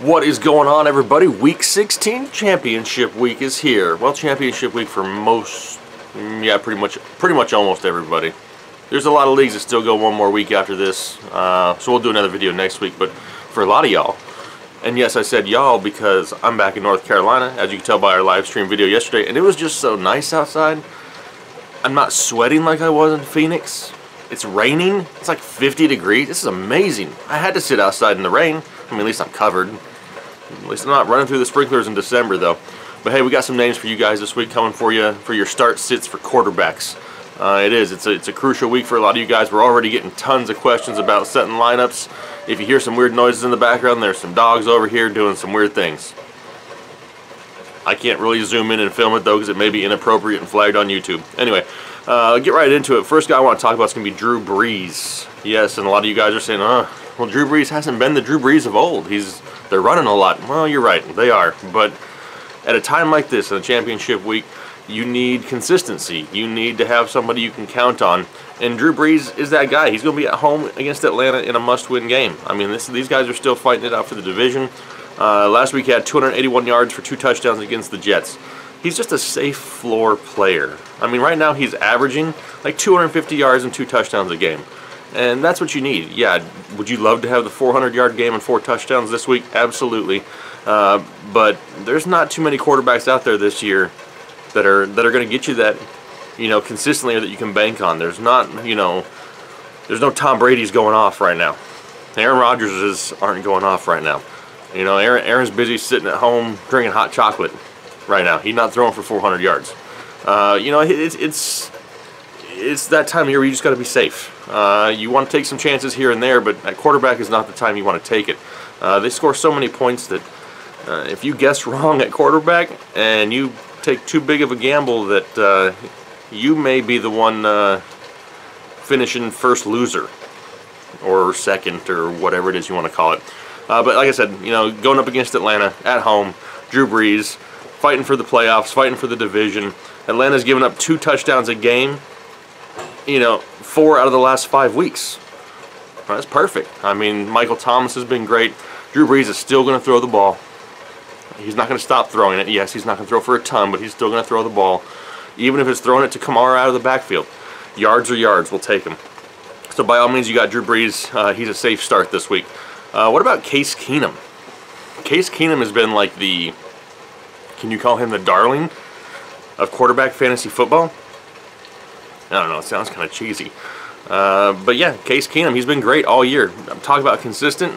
What is going on, everybody? Week 16 championship week is here. Well, championship week for most, yeah, pretty much almost everybody. There's a lot of leagues that still go one more week after this, so we'll do another video next week. But for a lot of y'all, and yes, I said y'all because I'm back in North Carolina, as you can tell by our live stream video yesterday, and it was just so nice outside. I'm not sweating like I was in Phoenix. It's raining. It's like 50 degrees. This is amazing. I had to sit outside in the rain. I mean, at least I'm covered. At least I'm not running through the sprinklers in December, though. But hey, we got some names for you guys this week coming for you for your start sits for quarterbacks. It's a crucial week for a lot of you guys. We're already getting tons of questions about setting lineups. If you hear some weird noises in the background, there's some dogs over here doing some weird things. I can't really zoom in and film it, though, because it may be inappropriate and flagged on YouTube. Anyway, get right into it. First guy I want to talk about is going to be Drew Brees. Yes, and a lot of you guys are saying, well, Drew Brees hasn't been the Drew Brees of old. They're running a lot. Well, you're right. They are. But at a time like this, in a championship week, you need consistency. You need to have somebody you can count on. And Drew Brees is that guy. He's going to be at home against Atlanta in a must-win game. I mean, these guys are still fighting it out for the division. Last week he had 281 yards for 2 touchdowns against the Jets. He's just a safe floor player. I mean, right now he's averaging like 250 yards and 2 touchdowns a game. And that's what you need. Yeah, would you love to have the 400-yard game and 4 touchdowns this week? Absolutely. But there's not too many quarterbacks out there this year that are going to get you that, consistently, or that you can bank on. There's not, there's no Tom Brady's going off right now. Aaron Rodgers aren't going off right now. Aaron's busy sitting at home drinking hot chocolate right now. He's not throwing for 400 yards. It's that time of year where you just got to be safe. You want to take some chances here and there, but at quarterback is not the time you want to take it. They score so many points that if you guess wrong at quarterback and you take too big of a gamble, that you may be the one finishing first loser or second or whatever it is you want to call it. But like I said, going up against Atlanta at home, Drew Brees, fighting for the playoffs, fighting for the division. Atlanta's given up 2 touchdowns a game, 4 out of the last 5 weeks. That's perfect. I mean, Michael Thomas has been great. Drew Brees is still going to throw the ball. He's not going to stop throwing it. Yes, he's not going to throw for a ton, but he's still going to throw the ball. Even if it's throwing it to Kamara out of the backfield. Yards are yards. We'll take them. So by all means, you got Drew Brees. He's a safe start this week. What about Case Keenum? Case Keenum has been like can you call him the darling of quarterback fantasy football? I don't know, it sounds kind of cheesy. But yeah, Case Keenum, he's been great all year. I'm talking about consistent.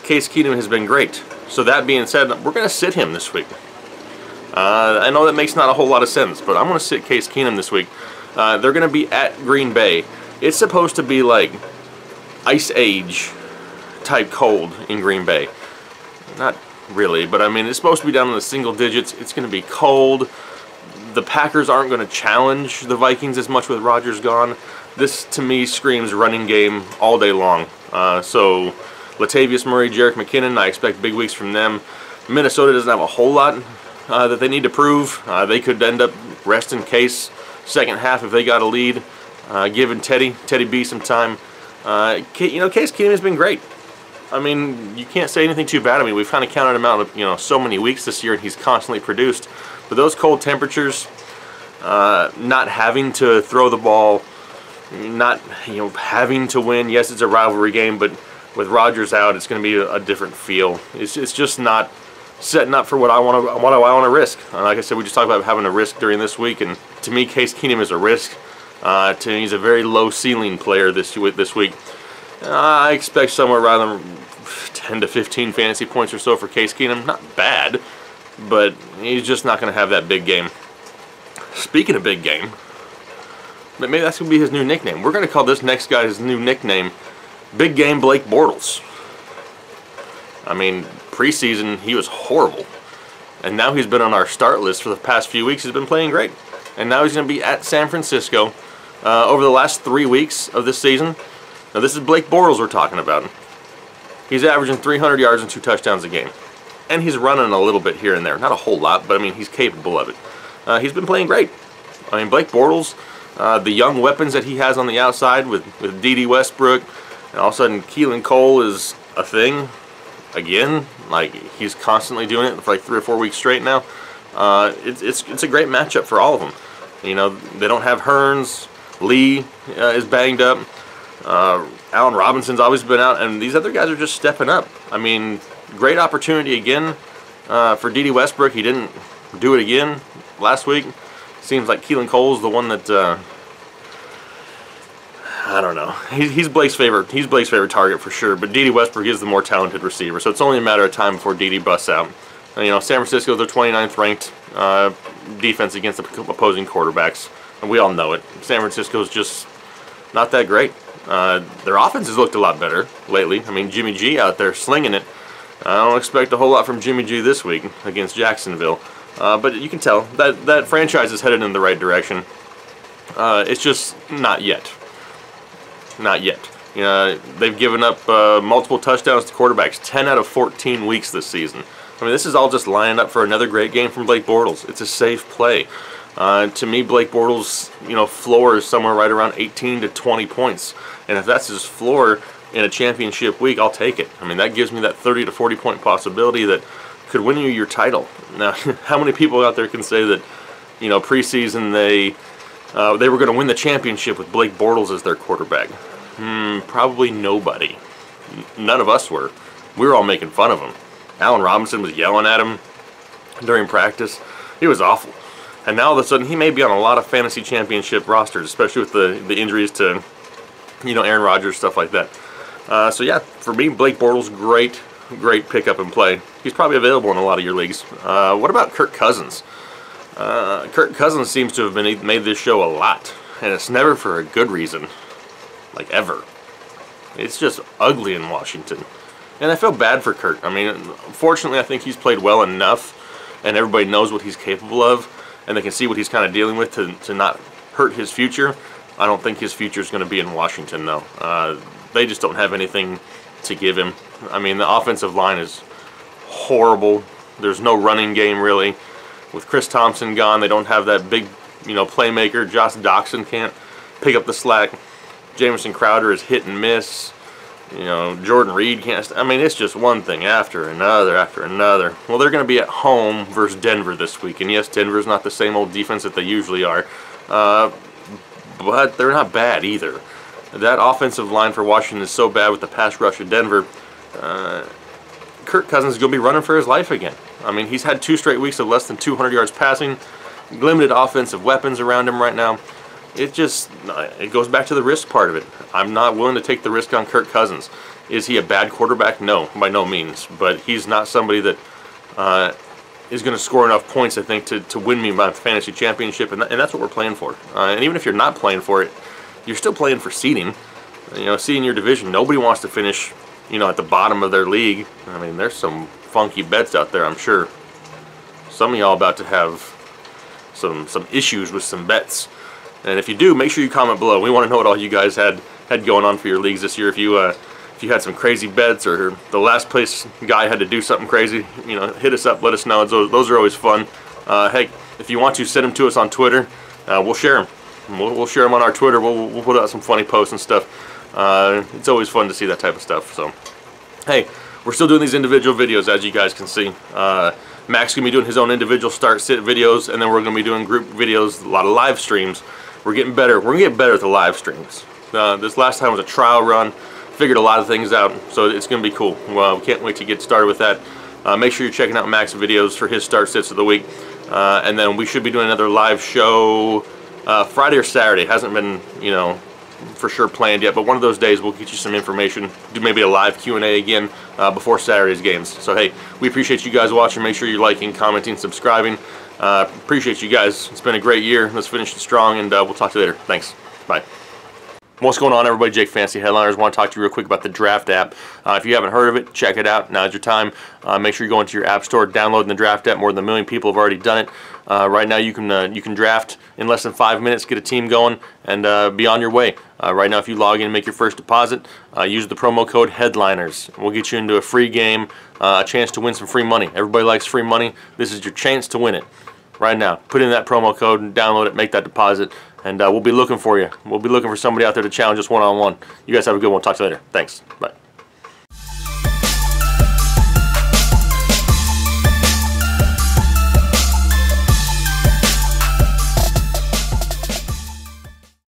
Case Keenum has been great. So that being said, we're going to sit him this week. I know that makes not a whole lot of sense, but I'm going to sit Case Keenum this week. They're going to be at Green Bay. It's supposed to be like Ice Age type cold in Green Bay. Not really, but I mean, it's supposed to be down in the single digits. It's going to be cold. The Packers aren't going to challenge the Vikings as much with Rodgers gone. This, to me, screams running game all day long. So, Latavius Murray, Jerick McKinnon, I expect big weeks from them. Minnesota doesn't have a whole lot that they need to prove. They could end up resting Case second half if they got a lead, giving Teddy B some time. Case Keenum has been great. I mean, you can't say anything too bad. I mean, we've kind of counted him out, so many weeks this year, and he's constantly produced. But those cold temperatures, not having to throw the ball, not having to win. Yes, it's a rivalry game, but with Rodgers out, it's going to be a different feel. It's just not setting up for what I want to risk. Like I said, we just talked about having a risk during this week, and to me, Case Keenum is a risk. To me, he's a very low ceiling player this week. I expect somewhere around 10 to 15 fantasy points or so for Case Keenum. Not bad, but he's just not going to have that big game. Speaking of big game, maybe that's going to be his new nickname. We're going to call this next guy his new nickname, Big Game Blake Bortles. I mean, preseason, he was horrible. And now he's been on our start list for the past few weeks. He's been playing great. And now he's going to be at San Francisco over the last 3 weeks of this season. Now, this is Blake Bortles we're talking about. He's averaging 300 yards and 2 touchdowns a game. And he's running a little bit here and there. Not a whole lot, but I mean, he's capable of it. He's been playing great. I mean, Blake Bortles, the young weapons that he has on the outside with D.D. Westbrook, and all of a sudden Keelan Cole is a thing. again. Like, he's constantly doing it for like 3 or 4 weeks straight now. It's a great matchup for all of them. You know, they don't have Hearns. Lee is banged up. Allen Robinson's always been out, and these other guys are just stepping up. I mean, great opportunity again for D.D. Westbrook. He didn't do it again last week. Seems like Keelan Cole's the one that I don't know. He's Blake's favorite. He's Blake's favorite target for sure. But D.D. Westbrook is the more talented receiver, so it's only a matter of time before D.D. busts out. And, you know, San Francisco, they're 29th ranked defense against the opposing quarterbacks, and we all know it. San Francisco's just not that great. Their offense has looked a lot better lately. I mean, Jimmy G out there slinging it. I don't expect a whole lot from Jimmy G this week against Jacksonville. But you can tell that franchise is headed in the right direction. It's just not yet. Not yet. You know, they've given up multiple touchdowns to quarterbacks 10 out of 14 weeks this season. I mean, this is all just lining up for another great game from Blake Bortles. It's a safe play. To me, Blake Bortles, you know, floor is somewhere right around 18 to 20 points. And if that's his floor in a championship week, I'll take it. I mean, that gives me that 30 to 40 point possibility that could win you your title. Now, how many people out there can say that, you know, preseason they were going to win the championship with Blake Bortles as their quarterback? Probably nobody. None of us were. We were all making fun of him. Allen Robinson was yelling at him during practice. He was awful. And now all of a sudden, he may be on a lot of fantasy championship rosters, especially with the injuries to, you know, Aaron Rodgers, stuff like that. So yeah, for me, Blake Bortles, great pickup and play. He's probably available in a lot of your leagues. What about Kirk Cousins? Kirk Cousins seems to have made this show a lot, and it's never for a good reason, like ever. It's just ugly in Washington. And I feel bad for Kirk. I mean, fortunately, I think he's played well enough, and everybody knows what he's capable of, and they can see what he's kind of dealing with to not hurt his future. I don't think his future is going to be in Washington, though. They just don't have anything to give him. I mean, the offensive line is horrible. There's no running game, really. With Chris Thompson gone, they don't have that big, you know, playmaker. Josh Doxson can't pick up the slack. Jamison Crowder is hit and miss. You know, Jordan Reed can't. I mean, it's just one thing after another after another. Well, they're going to be at home versus Denver this week. And yes, Denver's not the same old defense that they usually are. But they're not bad either. That offensive line for Washington is so bad with the pass rush of Denver. Kirk Cousins is going to be running for his life again. I mean, he's had 2 straight weeks of less than 200 yards passing. Limited offensive weapons around him right now. It goes back to the risk part of it. I'm not willing to take the risk on Kirk Cousins. Is he a bad quarterback? No, by no means. But he's not somebody that is going to score enough points, I think, to win me my fantasy championship, and that's what we're playing for. And even if you're not playing for it, you're still playing for seeding. You know, seeding your division. Nobody wants to finish, you know, at the bottom of their league. I mean, there's some funky bets out there, I'm sure. Some of y'all about to have some issues with some bets. And if you do, make sure you comment below. We want to know what all you guys had going on for your leagues this year. If you had some crazy bets, or the last place guy had to do something crazy, you know, hit us up, let us know. Those are always fun. Hey, if you want to, send them to us on Twitter. We'll share them. We'll share them on our Twitter. We'll put out some funny posts and stuff. It's always fun to see that type of stuff. So, hey, we're still doing these individual videos, as you guys can see. Mac's going to be doing his own individual start-sit videos, and then we're going to be doing group videos, a lot of live streams. We're getting better. We're going to get better at the live streams. This last time was a trial run. Figured a lot of things out, so it's going to be cool. Well, we can't wait to get started with that. Make sure you're checking out Mac's videos for his start-sits of the week. And then we should be doing another live show Friday or Saturday. Hasn't been, you know, for sure planned yet, but one of those days we'll get you some information. Do maybe a live Q&A again before Saturday's games. So hey, we appreciate you guys watching. Make sure you're liking, commenting, subscribing. Appreciate you guys. It's been a great year. Let's finish it strong, and we'll talk to you later. Thanks. Bye. What's going on, everybody? Jake Fantasy Headliners. Want to talk to you real quick about the Draft app. If you haven't heard of it, check it out. Now's your time. Make sure you go into your app store, downloading the Draft app. More than 1 million people have already done it. Right now, you can draft in less than 5 minutes, get a team going, and be on your way. Right now, if you log in and make your first deposit, use the promo code Headliners. We'll get you into a free game, a chance to win some free money. Everybody likes free money. This is your chance to win it. Right now, put in that promo code and download it, make that deposit, and we'll be looking for you. We'll be looking for somebody out there to challenge us one-on-one. You guys have a good one. Talk to you later. Thanks. Bye.